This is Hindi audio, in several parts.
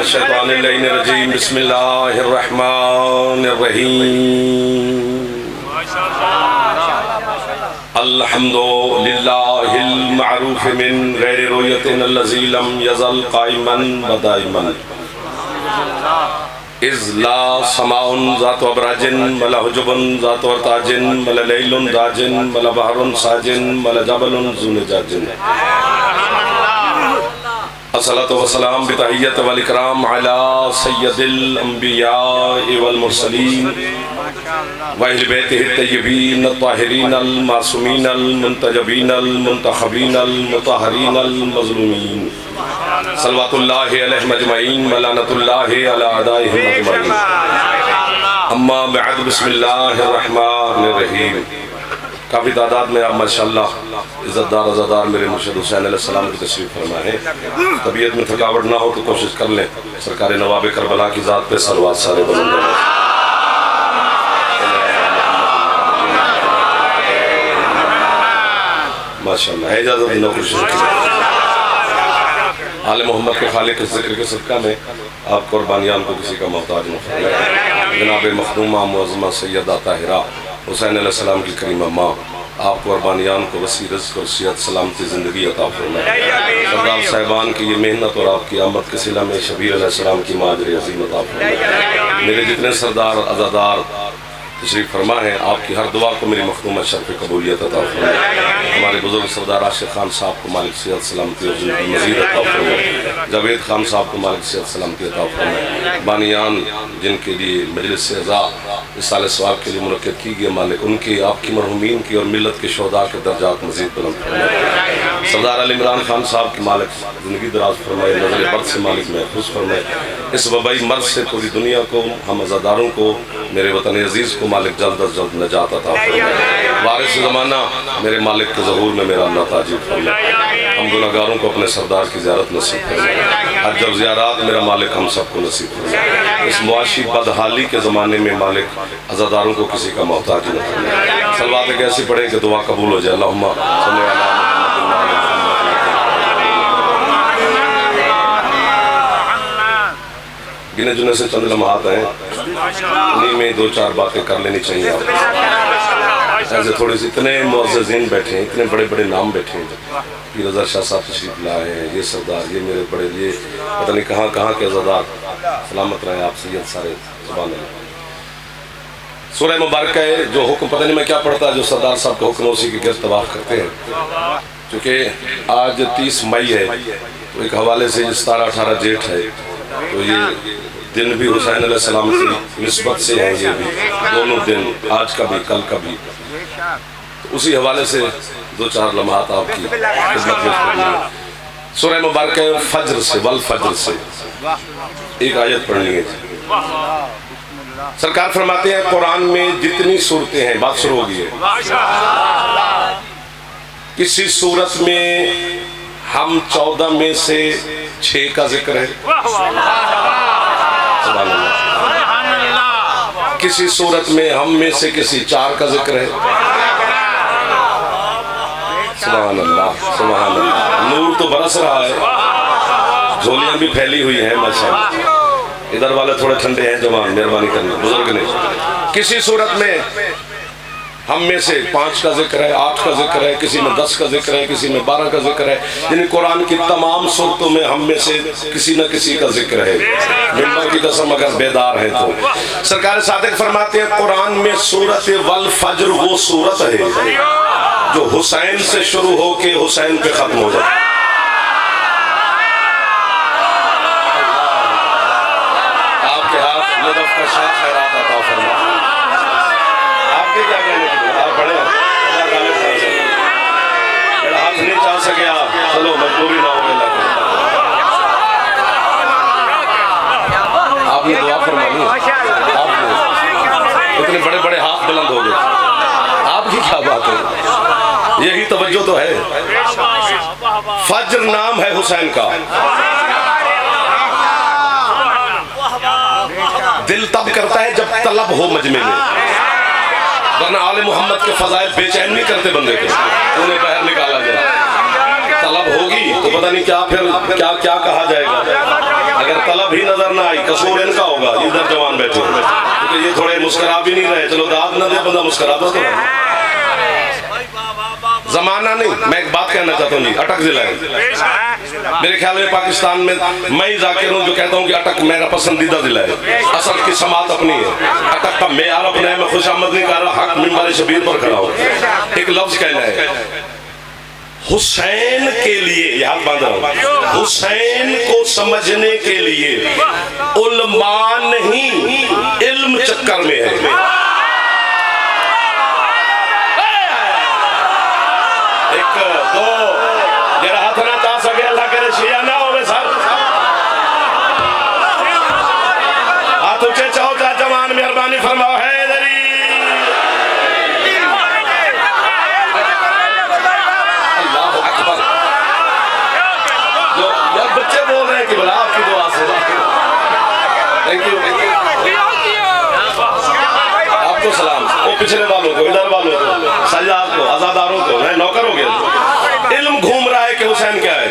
मिनश्शैतानिर्रजीम बिस्मिल्लाहिर्रहमानिर्रहीम अल्हम्दुलिल्लाहिल मअरूफ मिन गैरि रुयतिन अल्लज़ी लम यज़ल क़ाइमन व दाइमन इज़ ला समाउन ज़ातु अबराजिन वला हुजुबुन ज़ातु अर्ताजिन वला लैलुन दाजिन वला बहरुन साजिन वला जबलुन ज़ुनजाजिन अस्सलातु वस्सलाम बितहिय्यत वल इकराम अला सय्यदिल अंबिया वल मुरसलीन व अहले बैतिहि तय्यबीन अत्ताहिरीन अल मासूमीन अल मुंतजबीन अल मुंतखबीन अल मुतहहरीन अल मज़लूमीन सल्लल्लाहु अलैहि अजमईन व लानतुल्लाहि अला अदाइहिम अजमईन अम्मा बअद बिस्मिल्लाहिर रहमानिर रहीम। काफ़ी तादाद में आप माशाअल्लाह इज़्ज़तदार अज़ादार मेरे मुर्शिद हुसैन अलैहिस्सलाम की तशरीफ़ फरमा है। तबीयत में थकावट ना हो तो कोशिश कर लें सरकार नवाब करबला की ज़ात पे सलवात सारे बुलंद हो। माशाअल्लाह है इजाज़त दिनो कोशिश आले मोहम्मद के खालिक के ज़िक्र के सदका में आप कुर्बानियान को किसी का मोहताज न फरमाएं। जनाब मखदूमा मुअज़्ज़मा सैयदा ताहिरा हुसैन अलैहिस्सलाम की करीमा माँ आप कुर्बानियान को वसी रिज़्क़ और सेहत सलामती ज़िंदगी अता फरमाएं। सरदार साहिबान की ये मेहनत और आपकी आमद के सिला में शबीर अलैहिस्सलाम की माजर अज़ीम अता फरमाएं। मेरे जितने सरदार अज़ादार तशरीफ़ फरमा है आपकी हर दुआ को मेरी मखदूमा शर्फ़ कबूलियत अता फरमाएं। हमारे बुजुर्ग सरदार आशिक़ खान साहब को मालिक सेहत सलामती और ज़िंदगी मज़ीद अता फरमाएं। जावेद खान साहब को मालिक सेहत सलामती अता फरमाएं। बानियान जिनके लिए मजलिस से अज़ा इस साल सवाब के लिए मुनक्किद की गई मालिक उनकी आपकी मरहूमीन की और मिल्लत के शोहदा के दर्जात मज़ीद बुलंद फरमाएं। सरदार अली इमरान खान साहब की मालिक ज़िंदगी दराज फरमाए नज़र बद से मालिक महफूज फरमाए। इस वबाई मर्ज़ से पूरी दुनिया को हम अज़ादारों को मेरे वतन अज़ीज़ को मालिक जल्द अज जल्द नजात अता फरमाए। वारिस ज़माना मेरे मालिक के ज़हूर में मेरा अल्लाह ताजीब फरमाए। हम गुनहगारों को अपने सरदार की ज़ियारत नसीब फरमाए। हज और ज़ियारत मेरा मालिक हम सबको नसीब फरमाए। इस मुआशी बदहाली के ज़माने में मालिक अज़ादारों को किसी का मोहताज न फरमाए। सलवात एक ऐसी पढ़े कि दुआ कबूल हो जाए। अल्लाहुम्मा सल्ली अला गिने जुने से चंद लम्हात हैं उन्हीं में दो चार बातें कर लेनी चाहिए। आप ऐसे थोड़े से इतने मुअज़्ज़िज़ीन बैठे हैं इतने बड़े बड़े नाम बैठे हैं पीर रज़ा शाह साहब तशरीफ़ लाए हैं ये सरदार ये मेरे बड़े ये पता नहीं कहाँ कहाँ के अज़ादार सलामत रहे आप सैयद सारे सुभान अल्लाह। सूरह मुबारक है जो हुक्म पता नहीं मैं क्या पढ़ता जो सरदार साहब का हुक्म उसी के गिरद तवाफ़ करते हैं। चूँकि आज 30 मई है तो एक हवाले से 17-18 जेठ है तो ये दिन भी हुसैन अलैहिस्सलाम की निस्बत से है। ये भी दोनों दिन आज का भी कल का भी तो उसी हवाले से दो चार लम्हात आपकी खिदमत में पढ़नी है। सूरह मुबारक है फज्र से वल फज्र से एक आयत पढ़नी है। सरकार फरमाते हैं कुरान में जितनी सूरतें हैं बात शुरू हो गई है किसी सूरत में हम 14 में से 6 का जिक्र है। किसी सूरत में हम में से किसी 4 का जिक्र है। सुभान अल्लाह सुभान अल्लाह। नूर तो बरस रहा है झोलियां भी फैली हुई हैं माशाअल्लाह। इधर वाले थोड़े ठंडे हैं जवान मेहरबानी करना बुजुर्ग ने। किसी सूरत में हम में से 5 का जिक्र है 8 का जिक्र है किसी में 10 का जिक्र है किसी में 12 का जिक्र है। यानी कुरान की तमाम सूरतों में हम में से किसी न किसी का जिक्र है। मिंबर की कसम अगर बेदार है तो सरकार सादिक फरमाते हैं कुरान में सूरत वल फज्र वो सूरत है जो हुसैन से शुरू होके हुसैन पे खत्म हो जाए। आपके हाथ नदफ का शाह खैरात अता फरमाए। आपके क्या कहने आप बड़े हाथ नहीं चाह सके आप चलो मजबूरी ना हो आपने दुआ फरमानी आपने इतने बड़े बड़े हाथ बुलंद हो गए आपकी क्या बात है यही तवज्जो तो है। फज्र नाम है हुसैन का। दिल तब करता है जब तलब हो मजमे में वरना आले मोहम्मद के फजाइल बेचैन नहीं करते बंदे को उन्हें बाहर निकाला जाए। तलब होगी तो पता नहीं क्या फिर क्या क्या कहा जाएगा। अगर अगर तलब ही नजर ना आई कसूर इनका होगा, इधर जवान बैठे हैं क्योंकि ये थोड़े मुस्कुरा भी नहीं रहे। चलो दाद न दे बंदा मुस्कुरा दो तो जमाना नहीं। मैं एक बात कहना चाहता हूँ जी, अटक जिला है मेरे ख्याल में पाकिस्तान में, मैं ही जाकिर हूँ जो कहता हूँ कि अटक मेरा पसंदीदा जिला है। असल की समात अपनी है, अटक का मेयार अपना है। मैं खुशामद नहीं कर रहा, हक मिंबर शबीर पर खड़ा हूँ। एक लफ्ज कहना है हुसैन के लिए, याद बांध रहा हूँ, हुसैन को समझने के लिए उलमा नहीं इल्म चक्कर में है। एक दो जरा हाथ ना ता सके, अल्लाह करे शिया ना हो सर। हाथ ऊंचे चाहो चा जवान, मेहरबानी फरमाओ है बच्चे बोल रहे हैं कि बोला आपकी दुआ से। थैंक यू, आपको सलाम, वो पिछले वालों को, इधर वालों को, सजाद को, आजादारों को, मैं नौकर हो गया। इल्म घूम रहा है कि हुसैन क्या है।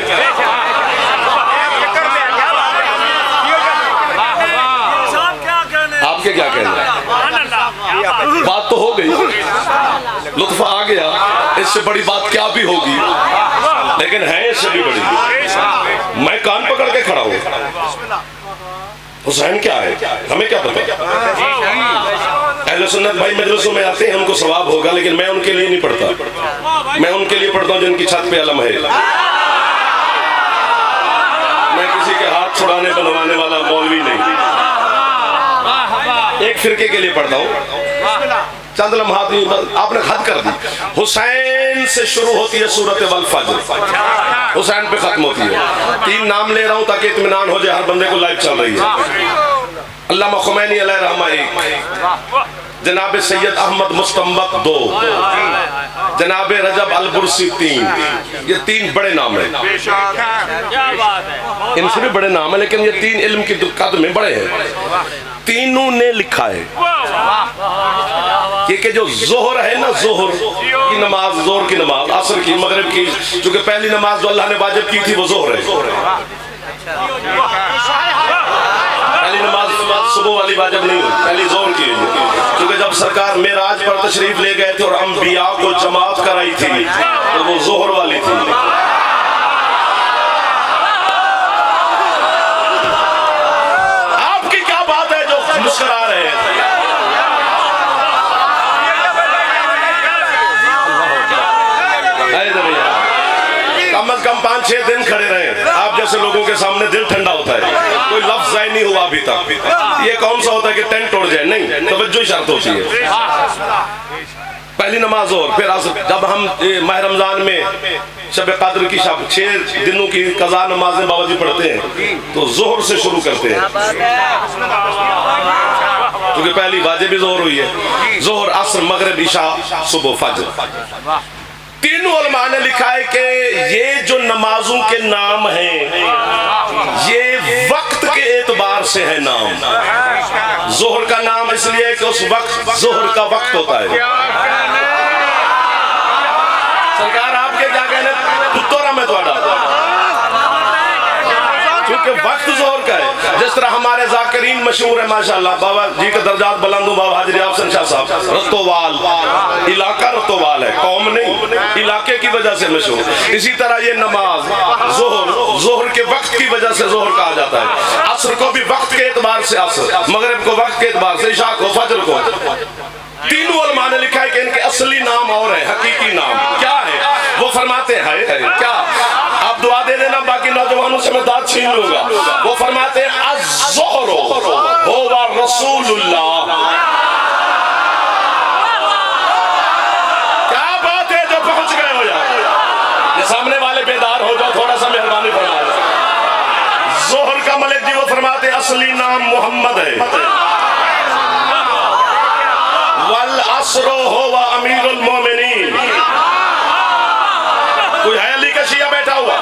आपके क्या कहना है? बात तो हो गई, लुत्फ आ गया, इससे बड़ी बात क्या भी होगी, लेकिन है इससे भी बड़ी। मैं कान पकड़ के खड़ा हूं, हुसैन क्या है हमें क्या पता। अहले सुन्नत भाई मजलिसों में आते हैं, उनको सवाब होगा, लेकिन मैं उनके लिए नहीं पढ़ता। मैं उनके लिए पढ़ता हूं जिनकी छत पे अलम है। मैं किसी के हाथ छुड़ाने बनवाने वाला मौलवी नहीं। एक फिरके के लिए पढ़ता हूं। चंद लम्हात आपने खत कर दी। हुसैन से शुरू होती है सूरत वल फज्र, हुसैन पे खत्म होती है। 3 नाम ले रहा हूं ताकि इत्मीनान हो जाए, हर बंदे को लाइव चल रही है। अल्लामा खुमैनी अलैहि रहमा 1, जनाब सैयद अहमद मुस्तंबत 2, जनाब रजब अल बुरसी 3। ये 3 बड़े नाम हैं, इनसे भी बड़े नाम है, लेकिन ये 3 इल्म की कद में बड़े हैं। तीनों ने लिखा है कि जो जोहर है ना, जोहर की नमाज, जोहर की नमाज, असर की, मगरिब की, क्योंकि पहली नमाज जो अल्लाह ने वाजिब की थी वो जोहर है। पहली नमाज सुबह वाली वाजिब नहीं हुई, पहली जोहर की है। क्योंकि जब सरकार मेराज पर तशरीफ ले गए थे और अंबिया को जमात कराई थी तो वो जोहर वाली थी। आपकी क्या बात है जो मुस्कुरा रहे हैं? कम से कम 5-6 दिन खड़े रहे। आप जैसे लोगों के सामने दिल ठंडा होता है। कोई लफ्ज जाय नहीं हुआ अभी तक। ये कौन सा होता है कि टेंट तोड़ जाए? नहीं, तवज्जो शर्त होती है। पहली नमाज और फिर जब हम माह रमजान में शब कद्र की 6 दिनों की कज़ा नमाजें बावजी पढ़ते हैं तो जोहर से शुरू करते हैं, क्योंकि पहली वाजिब भी जोहर हुई है। जोहर, असर, मगरिब, इशा, सुबह, फज्र। तीनों उलमा ने लिखा है कि ये जो नमाजों के नाम हैं ये वक्त के एतबार से है नाम। जोहर का नाम इसलिए कि उस वक्त जोहर का वक्त होता है। सरकार आपके क्या कहने पुत्तोरा में थोड़ा, क्योंकि वक्त जोहर का है। जिस तरह हमारे जाकिरीन मशहूर है माशाल्लाह, बाबा जी का दर्जात बुलंद, बाबा हाजिर अफसन शाह साहब, रतोवाल, इलाका रतोवाल है, कौम नहीं, इलाके की वजह से मशहूर। इसी तरह ये नमाज जोहर, जोहर के वक्त की वजह से जोहर कहा जाता है। असर को भी वक्त के एतबार से असर, मगरिब को वक्त के एतबार से, इशा को, फजर को। तीनों उलमा ने लिखा है कि इनके असली नाम और है, हकीकी नाम क्या है वो फरमाते हैं। क्या आप दुआ दे देना, बाकी नौजवानों से मैं दाद छीन लूंगा। वो फरमाते हैं अज़्ज़ोहर हुवा रसूलुल्लाह। क्या बात है, जो पहुंच गए हो यार, ये सामने वाले बेदार हो जाओ, थोड़ा सा मेहरबानी फरमा दो। जोहर का मलिक जी वो फरमाते असली नाम मोहम्मद है। वल असरो हुवा अमीरुल मोमिनीन। कोई है अली का शिया बैठा हुआ?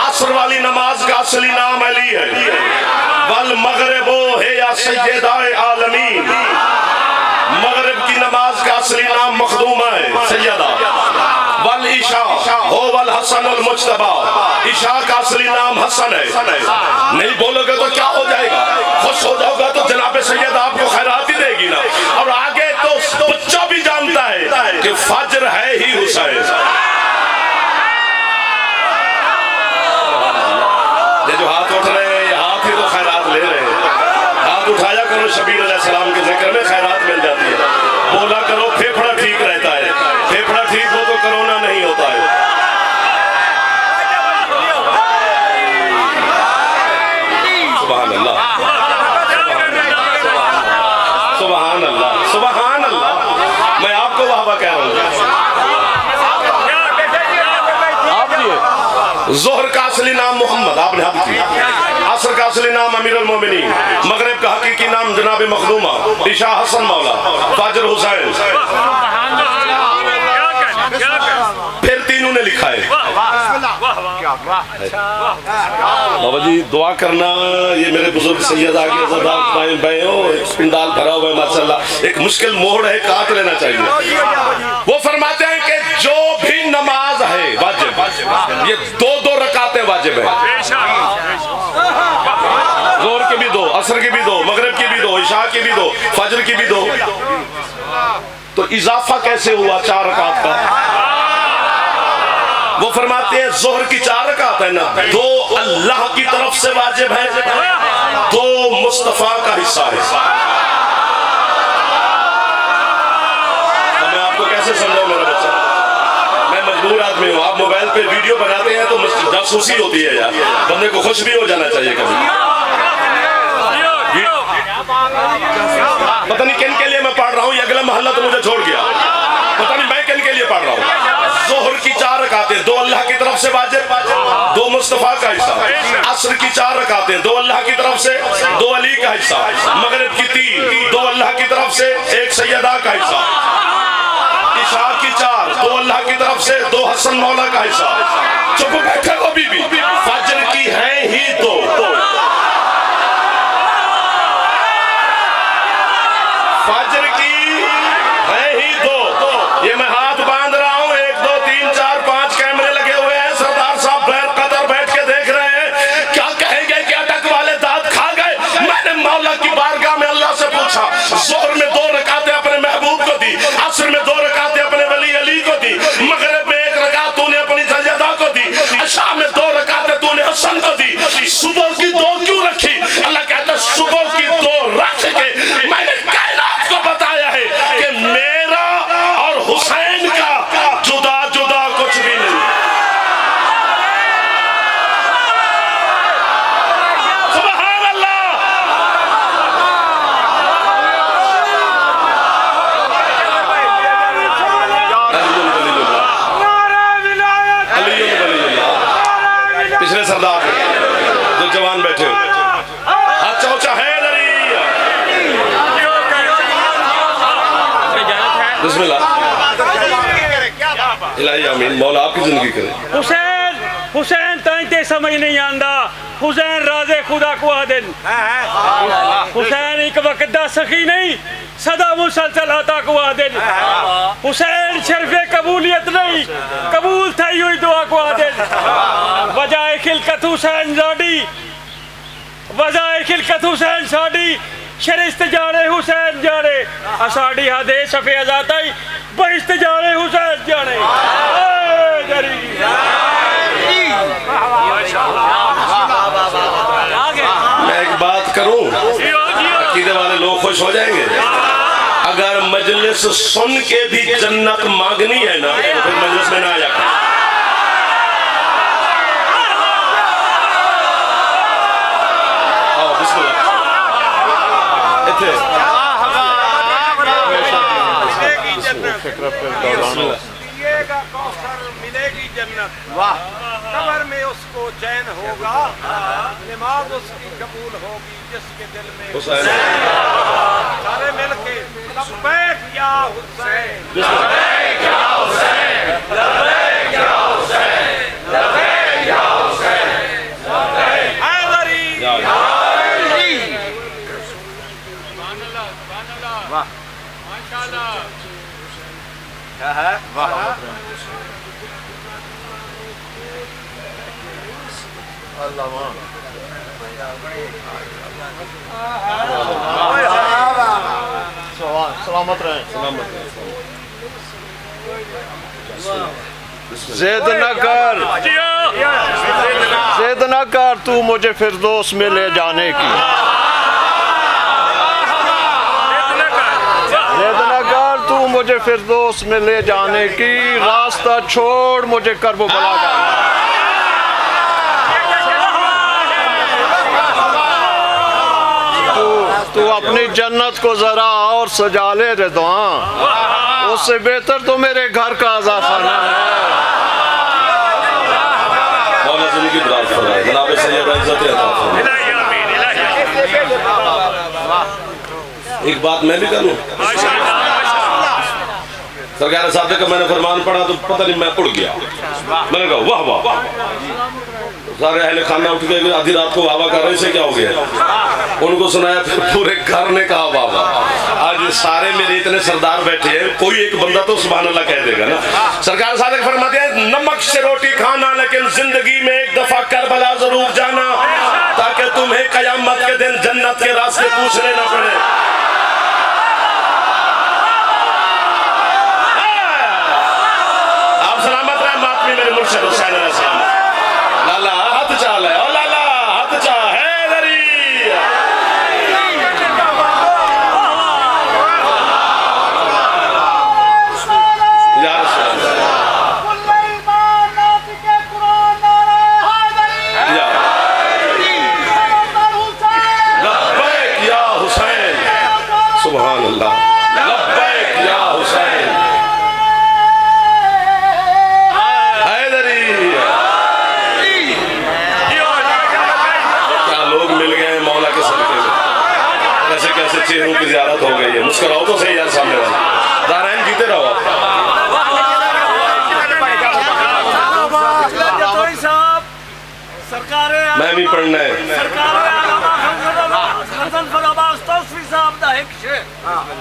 असर वाली नमाज का असली नाम अली है। वल मगरिबो है या सय्यदाए आलमीन। मगरिब की नमाज का असली नाम मखदूमा है, सैयदा। वल इशा हो वल हसन अल मुज्तबा। इशा का असली नाम हसन है। नहीं बोलोगे तो क्या सो जाओगा तो जनाब सैयद आपको खैरात ही देगी ना। और आगे तो बच्चा भी जानता है कि फज्र है ही हुसैन। ये जो हाथ उठ रहे हैं, ये हाथ ही तो खैरात ले रहे हैं। हाथ उठाया करो, शबीर अलैहिस्सलाम के जिक्र में खैरात मिल जाती है। बोला करो, फेफड़ा ठीक रहता है। फेफड़ा ठीक हो तो कोरोना नहीं होता है। सुभान अल्लाह, सुभान अल्लाह, सुभान अल्लाह। मैं आपको वाहवा कह रहा हूँ। जोहर का असली नाम मोहम्मद, आपने हद की। असर का असली नाम अमीरुल मोमिनीन। मगरिब का हकीकी नाम जनाब मखदूमा, ईशा हसन मौला, फाजर हुसैन। फिर तीनों ने लिखा है। बाबा जी दुआ करना, ये मेरे बुजुर्ग सैयद आगे पिंडाल भरा हुआ है माशाल्लाह। एक मुश्किल मोड़ है, काट लेना चाहिए। वो फरमाते हैं कि जो भी नमाज है वाजिब, ये दो दो रकातें वाजिब है। जोहर की भी दो, असर की भी दो, मगरिब की भी दो, इशा की भी दो, फजर की भी दो। तो इजाफा कैसे हुआ 4 रकात का? वो फरमाते हैं जोहर की 4 रकात है ना, 2 अल्लाह की तरफ से वाजिब है, 2 मुस्तफा का हिस्सा है। मैं आपको कैसे समझाऊं मेरा बच्चा? मैं मजबूर आदमी हूँ। आप मोबाइल पे वीडियो बनाते हैं तो जासूसी होती है यार। बंदे को खुश भी हो जाना चाहिए कभी। पता नहीं किन के लिए मैं पढ़ रहा हूँ, ये अगला मोहल्ला तो मुझे छोड़ गया। पता नहीं मैं किन के लिए पढ़ रहा हूँ। जोहर की 4 रकातें, 2 अल्लाह की तरफ से वाजिब, 2 मुस्तफा का हिस्सा। असर की 4 रकातें, 2 अल्लाह की तरफ से, 2 अली का हिस्सा। मगरिब की 3, 2 अल्लाह की तरफ से, 1 सैयदा का हिस्सा। इशा की 4, 2 अल्लाह की तरफ से, 2 हसन मौला का हिस्सा। चुप बैठे हो बीबी। फजर की है ही 2। फजर की है ही 2। ये मैं हाथ बांध रहा हूँ, 1 2 3 4 5 कैमरे लगे हुए हैं। सरदार साहब कतर बैठ के देख रहे हैं। क्या कहेंगे कि अटक वाले दांत खा गए? मैंने मौला की बारगाह में अल्लाह से पूछा। जोहर में 2 रकातें अपने महबूब को दी, असर में 2 रकातें अपने वली अली को दी, मगरिब में 1 रकात तूने अपनी सैयदा को दी, इशा में 2 रकातें तूने हसन को दी। सुबह की 2 क्यों रखी? अल्लाह कहता सुबह की 2 रख के मैंने कायनात को बताया है कि मेरा और हुसैन का जुदा जुदा कुछ भी नहीं। सुभान अल्लाह। पिछले सरदार जो जवान बैठे हाथ चौचा है इलाही आमीन। मौला आपकी जिंदगी करे। हुसैन ताइते समझ नहीं आंदा। हुसैन राजे खुदा को आदन। हुसैन एक वक्त दा सखी नहीं, सदा मुसलसल आता को आदन। हुसैन शर्फे कबूलियत नहीं, कबूल थई हुई दुआ को आदन। वजाए खिलकत हुसैन जाडी, वजाए खिलकत हुसैन साडी, शरिस्त जाने हुसैन जाने। असाडी हदे सफे अजाताई, बहिस्त जाने हुसैन जाने। मैं एक बात करूं, अकीदे वाले लोग खुश हो जाएंगे। अगर मजलिस सुन के भी जन्नत मांगनी है ना, तो फिर मजलिस में ना आया। आओ बिस्मिल्लाह। मिलेगी जन्नत, कब्र में उसको चैन होगा, नमाज उसकी कबूल होगी जिसके दिल में सारे मिलके लब्बैक या हुसैन, लब्बैक या हुसैन, लब्बैक या हुसैन, लब्बैक या हुसैन, लब्बैक हैदरी या अली। सुभान अल्लाह, सुभान अल्लाह, वाह माशाअल्लाह। क्या है? वाह अल्लाह सलामत रहे। ज़िद न कर तू मुझे फिरदौस में ले जाने की, ज़िद न कर तू मुझे फिरदौस में ले जाने की, रास्ता छोड़ मुझे कर्ब बला जाने। तू अपनी जन्नत को जरा और सजा ले रिदवान, उससे बेहतर तो मेरे घर का आज़ाखाना है। मौला जिंदगी दराज फरमाए, जनाब सैयद इज्जत अता फरमाए। एक बात मैं भी करूं, सरकार साहब का मैंने फरमान पढ़ा तो पता नहीं मैं उड़ गया। मैंने कहा वाह वाह, सारे अहले खाना उठ गए, आधी रात को वाह वाह कर रहे, से क्या हो गया? उनको सुनाया, फिर पूरे घर ने कहा वाह वाह। आज सारे मेरे इतने सरदार बैठे हैं, कोई एक बंदा तो सुभान अल्लाह कह देगा ना। सरकार साहब फरमाते हैं, नमक से रोटी खाना, लेकिन जिंदगी में एक दफा करबला जरूर जाना, ताकि तुम्हें कयामत के दिन जन्नत के रास्ते पूछने न पड़े। आप सलामत रहे, मातमी मेरे मुर्शिद हुसैन अलैहिस्सलाम। लाला हाथ चाल है, ओ लाला हाथ चाल है। चेहरों की ज़ियारत हो गई है, मुस्कुराओ तो सही यार सामने वाला। दारायन जीते रहो आप। मैं भी पढ़ना है।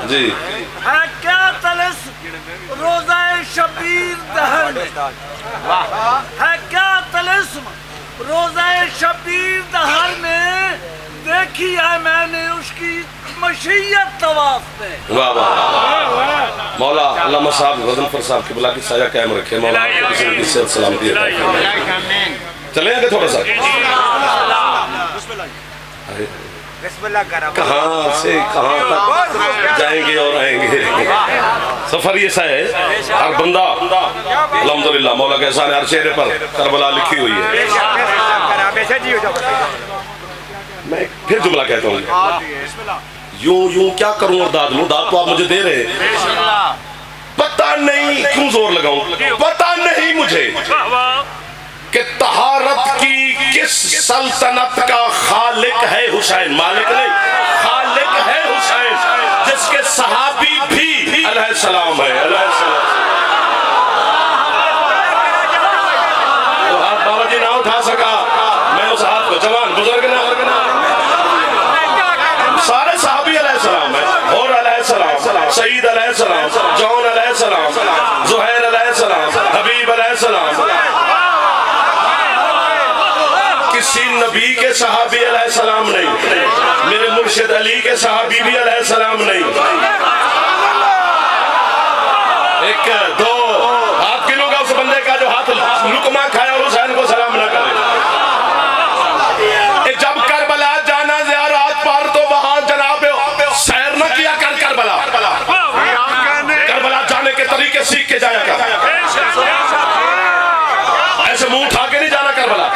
जी है क्या तलस रोज़ा शबीर दहर में, है क्या तलिस्म रोज़ा शबीर दहर में, देखी है मैंने उसकी मशीयत तवाफ में। वाह वाह मौला अल्लामा साहब गजनफर साहब की बुला की साया कायम रखे। मौला आपको सेहत सलामती अता फरमाए। चले आगे थोड़ा सा। कहाँ से कहाँ तक जाएंगे और आएंगे, सफर ये सा है। हर बंदा अल्हम्दुलिल्लाह मौला के एहसान है, हर चेहरे पर करबला लिखी हुई है। मैं फिर जुमला कहता हूँ, यूं यूं क्या करूं और दाद लूं? दाद तो आप मुझे दे रहे हैं, पता नहीं क्यों जोर लगाऊं, पता नहीं मुझे कि तहारत की किस सल्तनत का खालिक है हुसैन। मालिक नहीं, खालिक है हुसैन, जिसके सहाबी भी अलैहिस्सलाम है। अलैहिस्सलाम तो हाथ बाबा जी ना उठा सका, मैं उस हाथ को जवान बुजुर्ग ना सारे सहाबी अलैहिस्सलाम है। और अलैहिस्सलाम, सईद अलैहिस्सलाम, जौन अलैहिस्सलाम, ज़ुहैर अलैहिस्सलाम, हबीब अलैहिस्सलाम। किसी नबी के सहाबी अलैहिस्सलाम नहीं, मेरे मुर्शिद अली के सहाबी भी अलैहिस्सलाम नहीं। एक दो हाथ गिनूंगा उस बंदे का जो हाथ लुकमा खाया और हुसैन को सलाम ना करे। जब करबला जाना ज़ियारत पर तो वहां जनाब सैर न किया कर करबला, करबला जाने के तरीके सीख के जाया कर। ऐसे मुंह उठा के नहीं जाना करबला।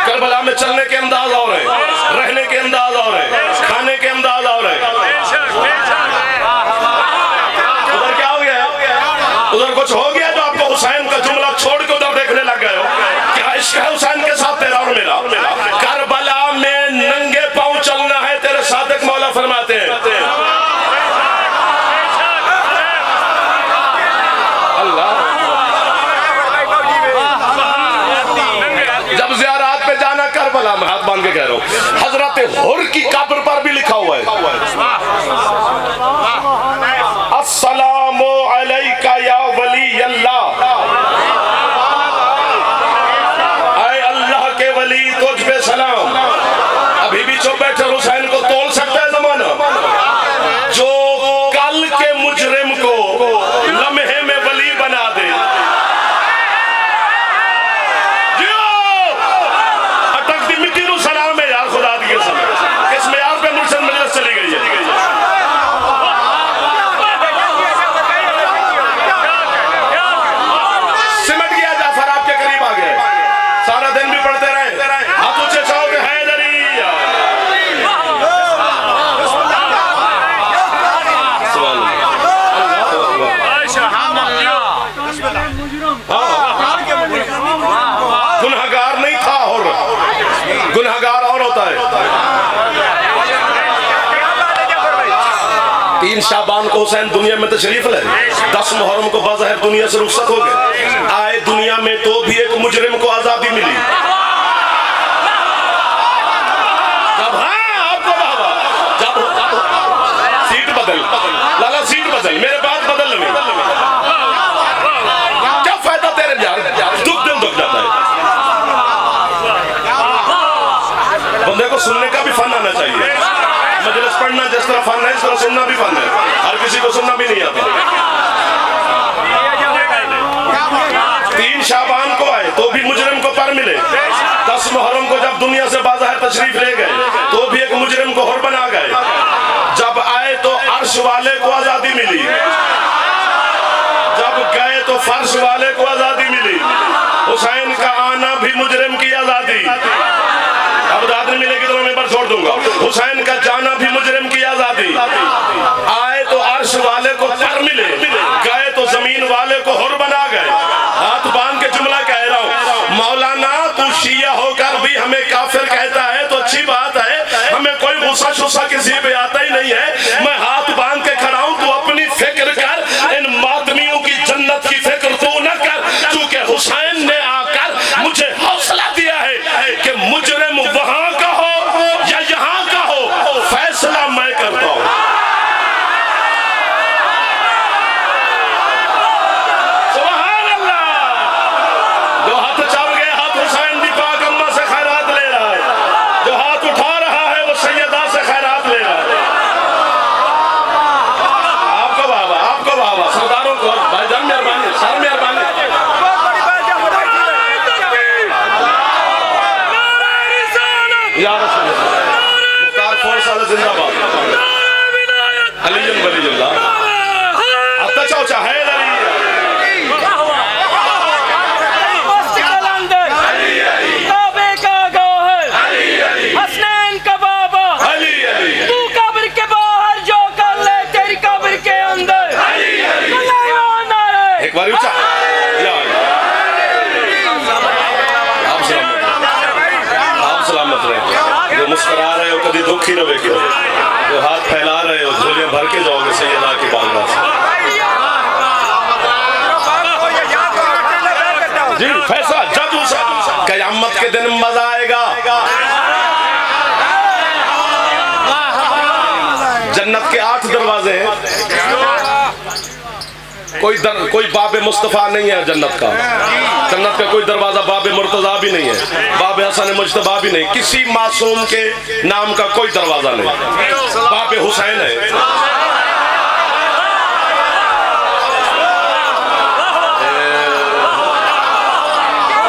करबला में चलने के अंदाज और है, रहने के अंदाज और है, खाने के अंदाज और है। उधर क्या हो गया? उधर कुछ हो गया जो आपको हुसैन का जुमला छोड़ के उधर देखने लग गए हो। क्या इश्क है हुसैन के साथ तेरा और मेरा? करबला में नंगे पांव चलना है, तेरे सादिक मौला फरमाते हैं। जब ज़ियारत पे जाना करबला में, हाथ बांध के कह रहा हूँ, हजरत हुर की कब्र पर भी लिखा हुआ है, अस्सलामु अलैका या वली अल्लाह। ऐ अल्लाह के वली तुझ पे सलाम। अभी 3 शाबान को हुसैन दुनिया में तशरीफ ले, 10 मुहर्रम को बाज़ाहिर दुनिया से रुखसत हो गए। आए दुनिया में तो भी एक मुजरिम को आजादी मिली। जब आपको जब सीट बदल लाला, सीट बदल, मेरे बात बदल नहीं, क्या फायदा तेरे यार, दुख दिल दुख जाता है। बंदे को सुनने का भी फन आना चाहिए। मजलिस पढ़ना जिस तरह फन है, इस तरह सुनना भी फन है। हर किसी को सुनना भी नहीं आता। 3 शाबान को आए तो भी मुजरिम को पर मिले। 10 मुहर्रम को जब दुनिया से बाज़ाहिर तशरीफ ले गए तो भी एक मुजरिम को हुर बना गए। जब आए तो अर्श वाले को आजादी मिली, जब गए तो फर्श वाले को आजादी मिली। हुसैन का आना भी मुजरिम की आजादी। अब आजादी मिलेगी तो मैं पर छोड़ दूंगा। हुसैन का जाना भी मुजरिम की आजादी। आए तो अर्श वाले को पर मिले, गए तो जमीन वाले को हुर बना गए। हाथ बांध के जुमला कह रहा हूँ, मौलाना तू शिया होकर भी हमें काफिर कहता है तो अच्छी बात है, हमें कोई गुस्सा शुस्सा किसी पे आता ही नहीं है। मैं हाथ बांध के खड़ा हूँ, तू अपनी फिक्र कर, इन मातमियों की जन्नत की फिक्र तू न कर। चूंकि हुसैन ने आकर मुझे हौसला दिया है कि मुजरिम वहां का हो या यहाँ का हो, फैसला मैं करता हूँ। सुभान अल्लाह। जो हाथ चल गए, हाथ हुसैन दी पाक अम्मा से खैरात ले रहा है। जो हाथ उठा रहा है वो सैयदा से खैरात ले रहा है। आपको बाबा सरदारों को भाईजान मेहरबानी, सर मेहरबानी। या रसूल अल्लाह, मुख्तार फोर्स वाले जिंदाबाद, अलीजुल वलीजुल्लाह, अत्ता चौचा है मुस्करा रहे हो, कभी दुखी रहे क्यों, जो हाथ फैला रहे हो झोलियां भर के जाओगे सैयदा की बांगला से। जी फैसला जब कयामत के दिन मजा आएगा। जन्नत के 8 दरवाजे हैं। कोई बाबे मुस्तफा नहीं है जन्नत का। जन्नत का कोई दरवाजा बाबे मुर्तजा भी नहीं है, बाबे हसन मुज्तबा भी नहीं, किसी मासूम के नाम का कोई दरवाजा नहीं। बाबे हुसैन है।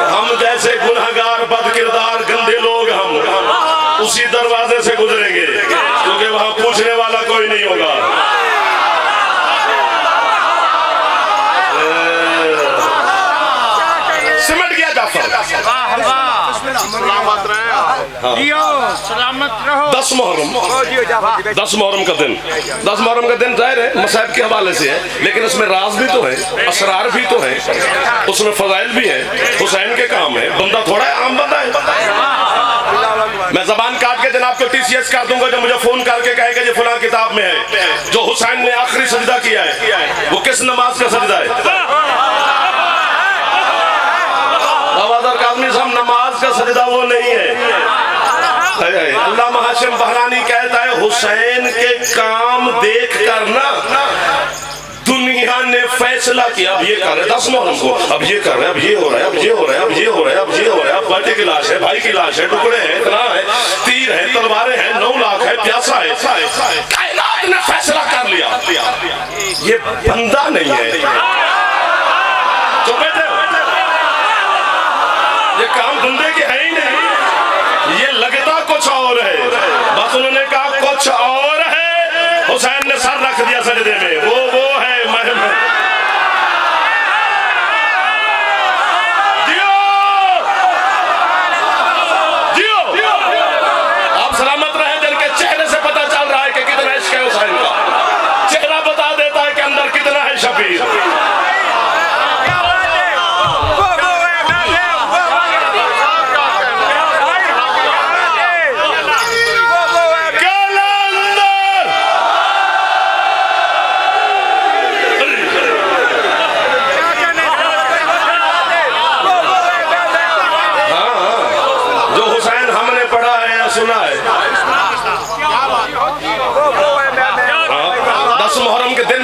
हम जैसे गुनहगार बदकिरदार गंदे लोग हम उसी दरवाजे से गुजरेंगे, क्योंकि वहां पूछने वाला कोई नहीं होगा। सिमट गया जाफर। सलामत रहो। 10 मुहर्रम का दिन, 10 मुहर्रम का दिन जाहिर है मसाइब के हवाले से है, लेकिन उसमें राज भी तो है, असरार भी तो है, उसमें फजाइल भी है। हुसैन के काम है, बंदा थोड़ा है, आम बंदा है। मैं जबान काट के जनाब को TCS कर दूंगा जो मुझे फोन करके कहेगा ये फलां किताब में है। जो हुसैन ने आखिरी सजदा किया है वो किस नमाज का सजदा है? साहब नमाज का सजदा वो नहीं है। अल्लामा हाशिम बहरानी कहता है हुसैन के काम देख कर ना दुनिया ने फैसला किया, अब ये कर रहे 10 मुहर्रम को, अब ये कर रहे, अब ये हो रहा है, अब ये हो रहा है, अब ये हो रहा है, अब ये हो रहा है, अब बेटे की लाश है, भाई की लाश है, टुकड़े हैं, इतना है, तीर है, तलवारें हैं, 9 लाख है, प्यासा है। कायनात ने फैसला कर लिया। ये बंदा नहीं है तो बेटे ये काम बंदे के है ही नहीं, ये लगता कुछ और है। बस उन्होंने कहा कुछ और है, हुसैन ने सर रख दिया सजदे में, वो है जियो आप सलामत रहे। दिल के चेहरे से पता चल रहा है कि कितना इश्क है हुसैन का। चेहरा बता देता है कि अंदर कितना है शबीर।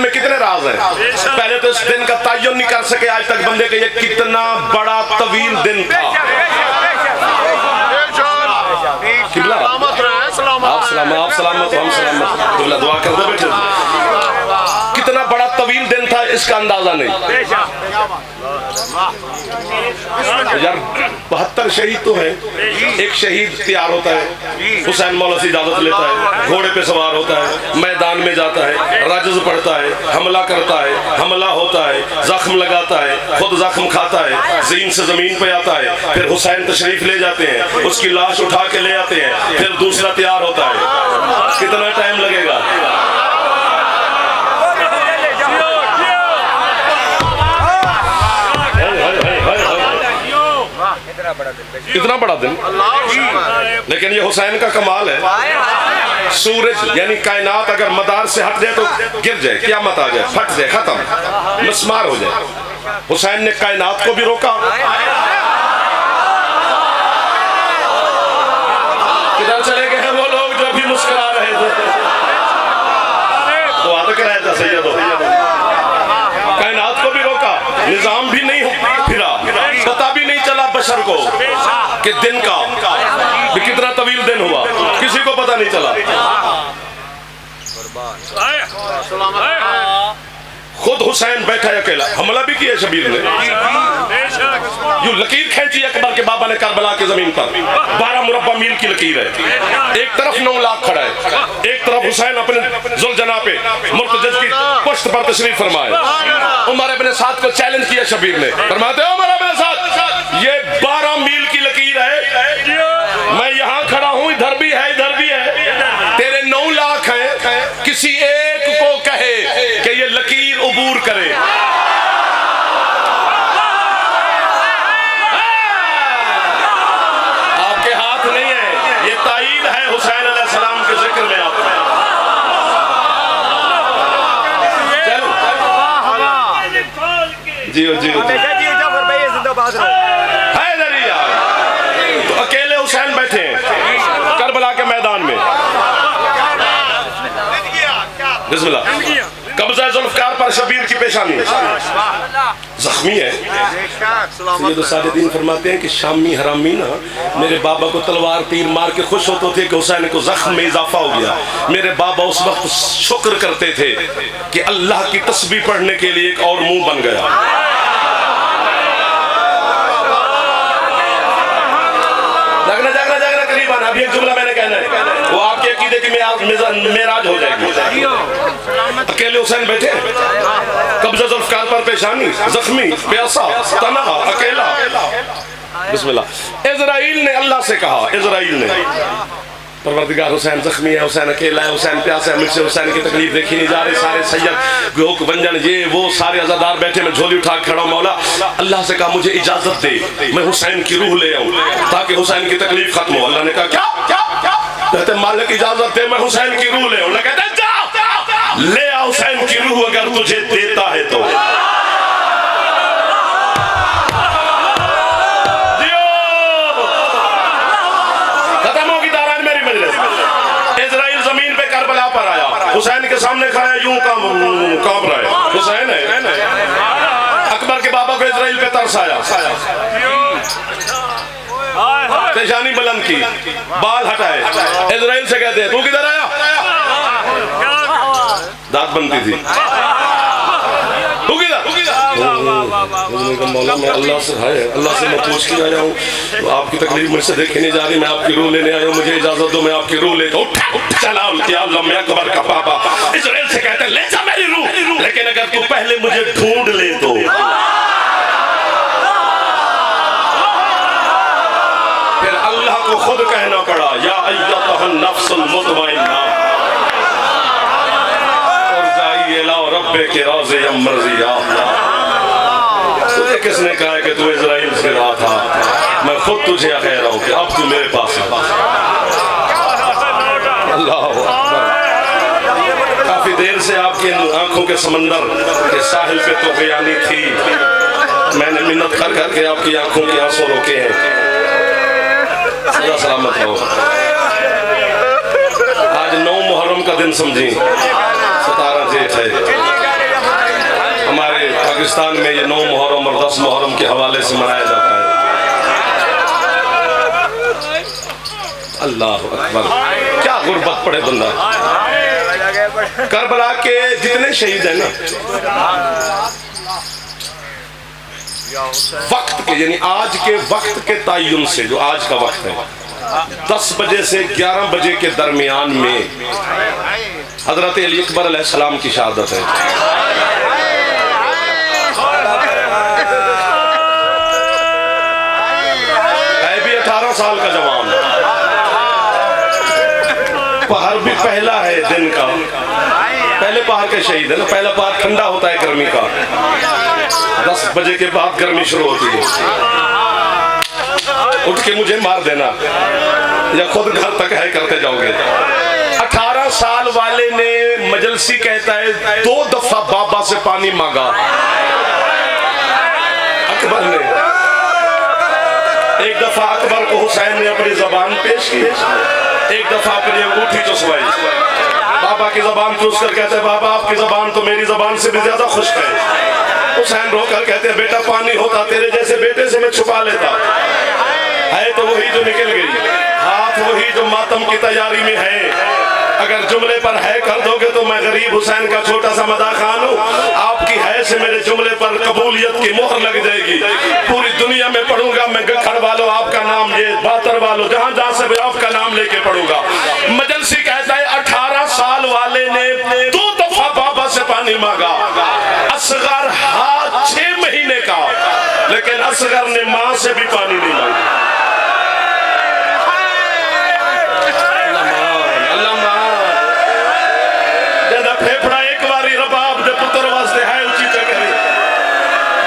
में कितने राज हैं। पहले तो इस दिन का तयन नहीं कर सके आज तक बंदे के ये कितना बड़ा तवील दिन था। आप सलामत हम सलामत, दुआ कर दो बेटे। कितना बड़ा तवील दिन था इसका अंदाजा नहीं यार। 72 शहीद तो है। एक शहीद तैयार होता है, हुसैन मौला से इजाजत लेता है, घोड़े पे सवार होता है, मैदान में जाता है, राजज़ पढ़ता है, हमला करता है, हमला होता है, जख्म लगाता है, खुद जख्म खाता है, ज़मीन से जमीन पे आता है, फिर हुसैन तशरीफ ले जाते हैं, उसकी लाश उठा के ले आते हैं, फिर दूसरा तैयार होता है। कितना टाइम लगेगा? इतना बड़ा दिन। लेकिन ये हुसैन का कमाल है। सूरज यानी कायनात अगर मदार से हट जाए तो गिर जाए, क़यामत आ जाए, फट जाए, खत्म, मिसमार हो जाए। हुसैन ने कायनात को भी रोका। किधर चले गए हैं वो लोग जो अभी मुस्कुरा रहे थे? तो आदत कराया था सैयदो। कायनात को भी रोका, निजाम भी नहीं फिरा, पता भी नहीं चला बशर को कि दिन का भी कितना तवील दिन हुआ, किसी को पता नहीं चला। खुद हुसैन बैठा है अकेला, हमला भी किया शबीर ने। यूं लकीर खींची अकबर के बाबा ने करबला की जमीन पर, 12 मुरब्बा मील की लकीर है। एक तरफ 9 लाख खड़ा है, एक तरफ हुसैन अपने जुल्जना पे मुर्तजज की पुश्त पर तशरीफ फरमाए। उमर इब्न साद को चैलेंज किया शबीर ने, फरमाते हैं उमर इब्न साद ये 12 मील की लकीर है, मैं यहाँ खड़ा हूँ, इधर भी है इधर भी है, तेरे 9 लाख है, किसी एक को कहे कि ये लकीर उबूर करे। आपके हाथ नहीं है, ये ताईद है हुसैन अलैहिस्सलाम के जिक्र में। आप जियो जियो है नरिया। तो अकेले हुसैन बैठे हैं करबला के मैदान में। बिस्मिल्लाह। कब्जा जुल्फकार पर शबीर की पेशानी जख्मी है। ये तो सारे दिन फरमाते हैं कि शामी हरामी ना मेरे बाबा को तलवार तीर मार के खुश होते थे कि हुसैन को जख्म में इजाफा हो गया। मेरे बाबा उस वक्त शुक्र करते थे कि अल्लाह की तस्बीह पढ़ने के लिए एक और मुंह बन गया। जागना जागना जागना करीब आना। अभी एक जुमला मैंने कहना है, वो आपके अकीदे की मेराज हो जाएगी। अकेले हुसैन बैठे, कब्जा जुल्फकार पर पेशानी, जख्मी, प्यासा, तनहा, अकेला। बिस्मिल्लाह। इज़राइल ने अल्लाह से कहा, इज़राइल ने, परवरदिगार हुसैन जख्मी है, हुसैन अकेला है, हुसैन प्यासा है, मुझसे हुसैन की तकलीफ देखी नहीं जा रही। सारे सैयद गोक बंजन ये वो सारे अज़ादार बैठे, मैं झोली उठा खड़ा हूं। मौला अल्लाह से कहा मुझे इजाजत दे, मैं हुसैन की रूह ले आऊं ताकि हुसैन की तकलीफ खत्म हो। अल्लाह ने कहा क्या क्या क्या? कहते मालिक इजाजत दे, मैं हुसैन की रूह ले आऊं। कहते ले आ हुसैन की रूह अगर तुझे देता है तो। खत्म होगी दारान मेरी मजलिस। इज़राइल जमीन पे करबला पर आया, हुसैन के सामने खड़ा है, यूं कांप रहा है। हुसैन है। अकबर के बाबा को इज़राइल पे तरस आया, पेशानी बुलंद की, बाल हटाए, इज़राइल से कहते हैं तू किधर आया? दांत बनती थी, तू किधर? मौला मैं अल्लाह से है, अल्लाह से मैं पूछ के आया हूँ, तो आपकी तकलीफ मुझसे देखी नहीं जा रही, मैं आपकी रूह लेने आया हूँ, मुझे इजाजत दो, मैं आपकी रूह लेता हूँ। चला मैं अकबर का पापा इज़राइल से कहते ले जा मेरी रूह, लेकिन अगर तू पहले मुझे ढूंढ ले तो। फिर अल्लाह को खुद कहना पड़ा या अय्युहन नफ्सुल मुतमइन्ना उरजाई इला रब्बे के राज़े मर्ज़िया। तुझे किसने कहा है कि तू इज़राइल से रहा था? मैं खुद तुझे कह रहा हूँ कि अब तू मेरे पास है। अल्लाह काफी देर से आपकी आंखों के समंदर के साहिल पे तो बयानी थी, मैंने मिन्नत कर करके आपकी आंखों के आंसू रोके हैं। सलामत रहो। आज 9 मुहर्रम का दिन समझी, 17 जेठ है। पाकिस्तान में ये 9 मुहर्रम और 10 मुहर्रम के हवाले से मनाया जाता है। अल्लाह अकबर, क्या गुर्बत पड़े बंदा। करबला के जितने शहीद हैं ना, वक्त के यानी आज के वक्त के तयन से, जो आज का वक्त है 10 बजे से 11 बजे के दरमियान में हजरत अली अकबर अलैहिस्सलाम की शहादत है। भी 18 साल का जवान, पहर भी पहला है दिन का, पहले पहर के शहीद है ना। पहला पहर ठंडा होता है गर्मी का, 10 बजे के बाद गर्मी शुरू होती है। उठ के मुझे मार देना या खुद घर तक है करते जाओगे। 18 साल वाले ने, मजलसी कहता है, 2 दफा बाबा से पानी मांगा अकबर ने। एक दफा अकबर को हुसैन ने अपनी जबान पेश की, एक दफा अपनी अंगूठी चुसवाई। बाबा की जबान चूस कर कहते हैं, बाबा आपकी जबान तो मेरी जबान से भी ज्यादा खुश्क है। हुसैन रोकर कहते हैं, बेटा पानी होता तेरे जैसे बेटे से मैं छुपा लेता। है तो वही जो निकल गई, हाथ वही जो मातम की तैयारी में है। अगर जुमले पर है कर दोगे तो मैं गरीब हुसैन का छोटा सा मदा खान हूँ। आपकी है से मेरे जुमले पर कबूलियत की मोहर लग जाएगी। पूरी दुनिया में पढ़ूंगा मैं, गखड़ वालों आपका नाम, ये बातर वालों, जहां जहां से मैं आपका नाम लेके पढ़ूंगा। मजलसी कहता है 18 साल वाले ने 2 दफा बाबा से पानी मांगा। असगर हाथ 6 महीने का, लेकिन असगर ने मां से भी पानी नहीं मांगा। फेफड़ा एक बारी रबाब दे पुत्र वास्ते है उची चकरी।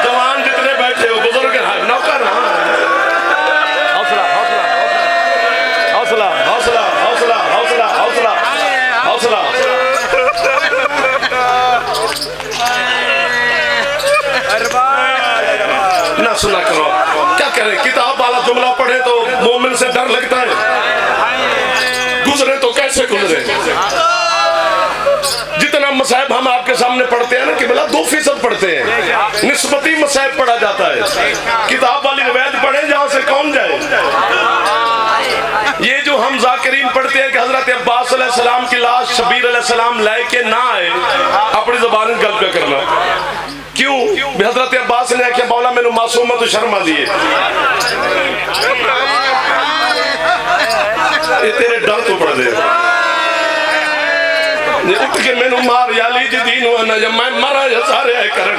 जवान जितने बैठे हो, बुजुर्ग नौकर, हौसला हौसला हौसला हौसला हौसला हौसला हौसला हौसला। ना सुना करो, क्या करें, किताब वाला जुमला पढ़े तो मोमिन से डर लगता है। गुजरे तो कैसे गुजरे। जितना मसाइब हम आपके सामने पढ़ते हैं ना कि भला 2% पढ़ते हैं, निस्बती मसाइब पढ़ा जाता है। किताब वाली रिवायत पढ़े जहां से कौन जाए। ये जो हम जाकिरीन पढ़ते हैं कि हजरत अब्बास अलैहिस्सलाम की लाश शबीर अलैहिस्सलाम लाए के ना आए, अपनी ज़बान गल पे करना क्यों। हजरत अब्बास ने आख्या, मौला मैनू मासूमा तो शर्मा दिए, तेरे डर तो पड़ दे उठ के मैनू मार याली जी दीन होना जब मैं मरा या सारे आए करन।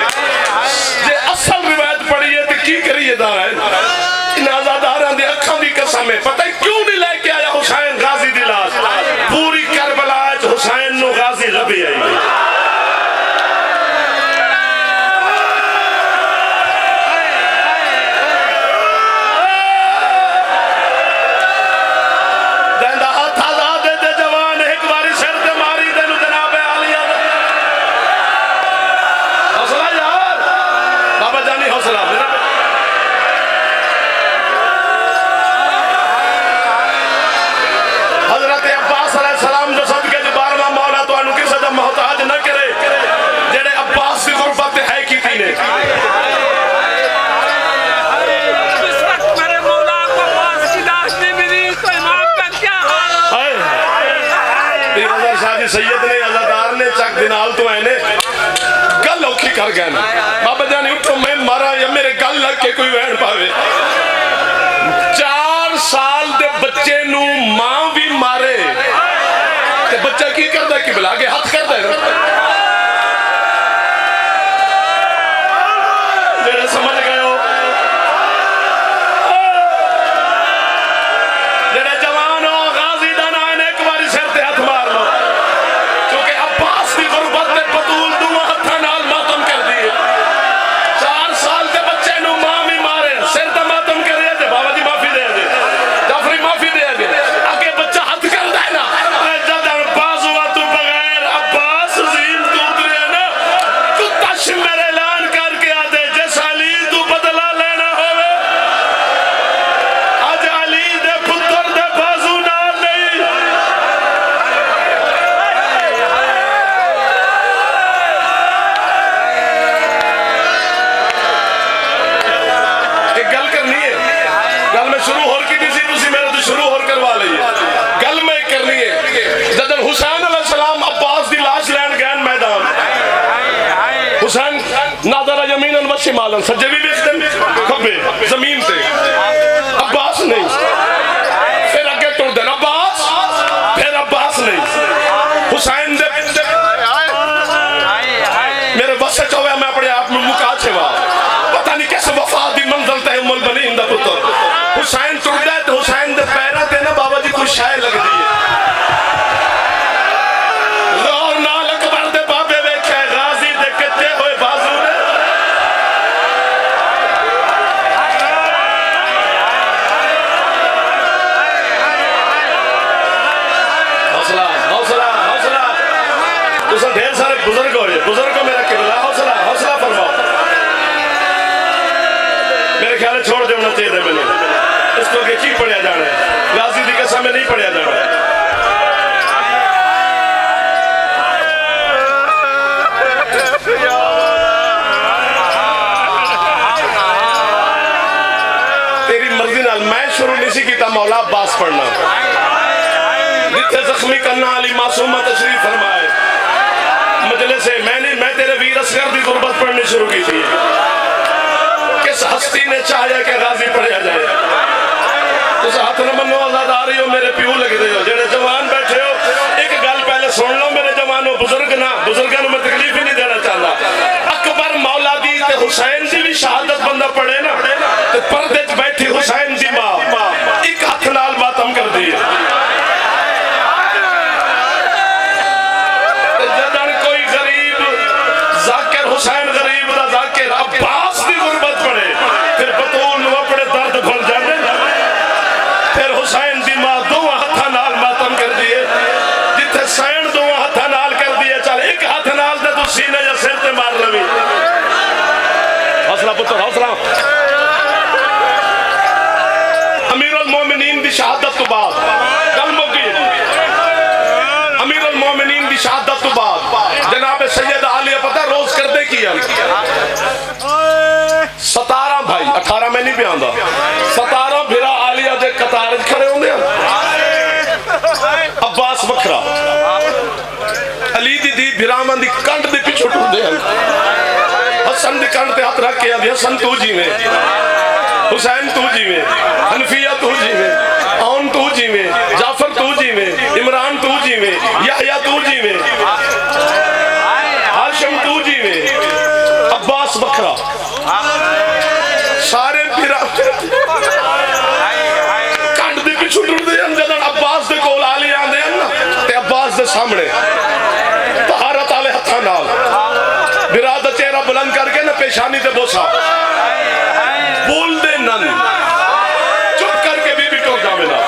जे असल रिवायत पढ़ी है तो की करिए दार है। इन आजादारां दी अखां दी कसम है, पता है क्यों नहीं लेके आया हुसैन गाजी दी लाश। पूरी करबला च हुसैन नु गाजी लभी आई। सैयद ने अजादार ने चक दिनाल तो आने गल औखी कर गए बाबा जानी उठो मैं मारा या मेरे गल लग के कोई वहन पावे। 4 साल दे बच्चे नू मां भी मारे ते बच्चा की करदा कि बुला के हाथ करदा है। जेड़े समझ गए हो, जेड़े जवान हो, गाजी दा नाम एक बारी सिर ते हाथ मार लो। शिमालन सज्जे भी बेचते खब्बे जमीन से अब्बास नहीं फिर अगे टुर देना अब्बास फिर अब्बास नहीं हुसैन दे मेरे बस चौवे मैं अपने आप में मुका छेवा पता नहीं कैसे वफा दी मंजिल तय मुल बनी इंदा पुत्र हुसैन टुरदा तो हुसैन दे पैरा ते ना बाबा जी कुछ शाय लगदी है जोर नाल अकबर दे बाबे वेखे गाजी दे कच्चे होए बाजू ने हौसला हौसला हौसला तुसा ढेर सारे बुजुर्ग हो बुजुर्गों मेरा किबला हौसला हौसला फरमाओ मेरे ख्याल छोड़ देना चाहिए मैंने इसको के की पढ़िया जाना है गाजी दी कसम में नहीं पढ़िया जाना है तेरी मर्जी नाल मैं शुरू नहीं सी कीता मौला अब्बास पढ़ना जिथे जख्मी करना अली मासूमा तशरीफ फरमाए मजलिस से मैं तेरे वीर असगर की गुरबत पढ़नी शुरू की थी किस हस्ती ने चाहा कि गाजी पढ़िया जाए तुस हाथ न मनो आजादारी हो मेरे प्यू लगते हो जेडे जवान बैठे हो एक गल पहले सुन लो मेरे जवानों बुजुर्गों में तकलीफ ही नहीं देना चाहता अकबर मौला दी ते हुसैन दी भी शहादत बंदा पढ़े ना ते पर्दे च बैठी हुसैन दी मां एक हाथ नाल मातम कर दी जदन कोई गरीब जाकिर हुसैन गरीब दा जाकिर अब्बास दी गुरबत पढ़े फिर बतूल नु अपने दर्द भूल जाने फिर हुसैन दी मां दो हाथा नाल मातम कर दिए जिथे सैन दो हाथा नाल कर दिए चल एक हाथ नाल ते तू सीने या सिर ते मार लवी हौसला पुत्र हौसला अमीरुल मोमिनीन दी शहादत तो बाद गल मुक्की अमीरुल मोमिनीन दी शहादत तो बाद जनाब सैयद आलिया पता रोज करदे की 17 भाई 18 में नहीं पियांदा 17 भिरा आलिया दे कतार च खड़े होंदे अब्बास वखरा अली दी दी भिरावां दी कंड दे पिछे टुरदे हसन दी कंड ते हाथ रख के आंदे हसन तू जीवे हुसैन तू जीवे हनफिया तू जीवे औन तू जीवे जाफर तू जीवे इमरान तू जीवे याहया तू जीवे हाशिम तू जीवे अब्बास वखरा सारे फिर कंड दे पिछू टुरदे जदन अब्बास दे कोल आले आंदे ना ते अब्बास दे सामने तहारत वाले हत्थां नाल बिरा दा चेहरा बुलंद करके ना पेशानी ते बोसा बोल दे नन चुप करके बीबी टोक जावे ना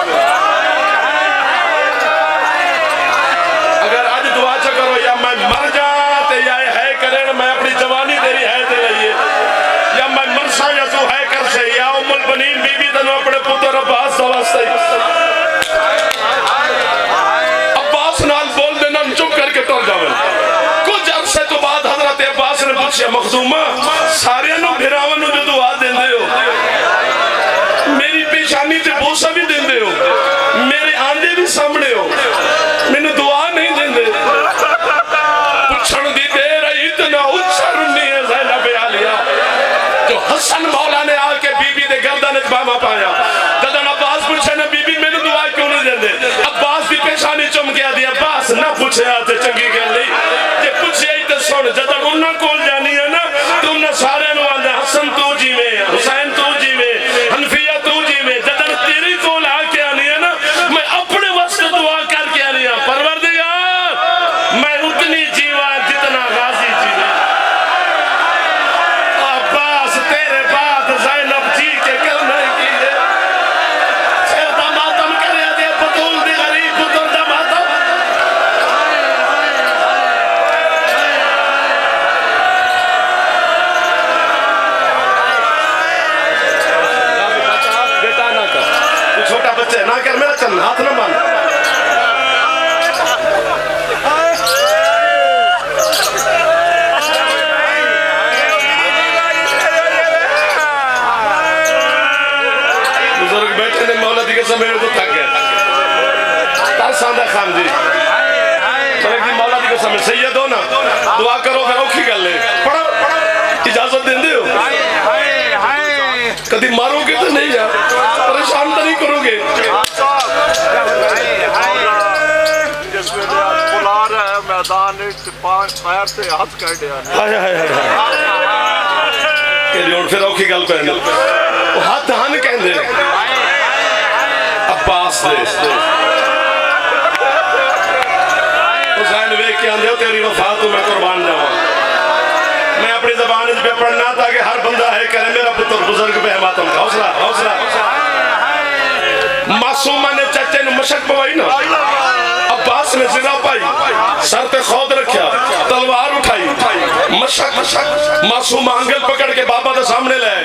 अगर आज दुआ च करो या मैं मर जा ते या है करे मैं अपनी जवानी तेरी है ते रहिए या मैं मरसा या तू है कर से या उम्मुल बनीन बीबी तनु अपने पुत्र अब्बास वास्ते अब्बास नाल बोल देना चुप करके टुर जावे कुछ अरसे तो बाद हजरत अब्बास ने पूछा मखदूमा सारे नु भिरावां नु जो दुआ देंदे हो मेरी पेशानी ते बोसा भी देंदे हो मेरे आंदे भी सामने हो मैनू दुआ नहीं देंदे पुछण दी देर इतना उच्चा रुनी है ज़ैनब आलिया जो हसन मौला ने आके बीबी दे गर्दन च बामा पाया जदन अब्बास पूछे ना बीबी मैनू दुआ क्यों नहीं देंदे अब्बास दी पेशानी चुम गया दी अब्बास ना पूछया ते चंगी गल नहीं जे पूछया ही ते सुन जदन उन्हां कोल जानी है ना तू ना सारे नु आंदा हसन तू जीवे हुसैन तू जीवे हनफिया तू जीवे जदन तेरी कोल आके आनी है ना मैं अपने वास्ते दुआ करके आनी है परवरदिगार मैं उतनी जीवा जितना गाजी जीवे अब्बास तेरे बाद ज़ैनब जी के क्यों नहीं किए सिर दा मातम करे दे बतूल दी गरीब पुत्र दा मातम बेटा ना कर तू छोटा बच्चा ना कर मेरा चल हाथ ना मान बुजुर्ग बैठे ने मौला दी कसम मेरे को थक गया तारसांदा खान जी चले की मौला दी कसम सैयद हो ना दुआ करो फिर औखी गल है पढ़ो इजाजत देंदे हो कभी मारोगे तो नहीं यार, परेशान तो नहीं करोगे? जिस वेले आप बुला रहे हैं मैदान पैर से हाथ कर दिया फिर औखी गल पैन हाथ हन कहते अब्बास दे हुसैन वेख के आंदे तेरी वफा तो मैं कुर्बान जावा। मैं अपनी ज़बान पे पढ़ना ताकि हर बंदा है करे मेरा पुत्र बुजुर्ग पे मातम का हौसला हौसला। मासूमा ने चाचे ने मशक पवाई ना, अब्बास ने जिरा पाई, सर पे खौद रखा, तलवार उठाई, मशक मासूमा अंगल पकड़ के बाबा के सामने ले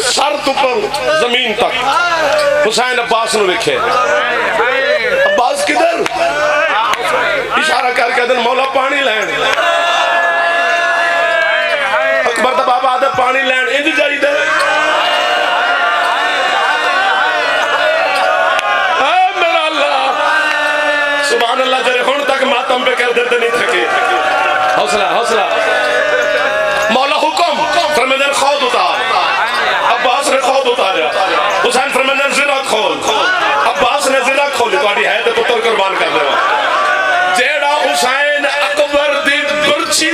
सर तो पर जमीन तक। हुसैन अब्बास ने देखे, अब्बास किधर? इशारा करके दिन मौला पानी लैन। अकबर दा बाबा आदे पानी लैन इंज जाईदा। मेरा अल्लाह सुभान अल्लाह जरे हुण तक मातम पे कर देते नहीं थके। हौसला हौसला। मौला हुक्म फरमाया खौद उतार। अब्बास ने खौद उतारा। हुसैन फरमाया ज़रा खोल। अब्बास ने ज़रा खोली। तुम्हारी है तो पुत्र कुर्बान कर देवा। जेड़ा हुसैन अकबर दी बर्छी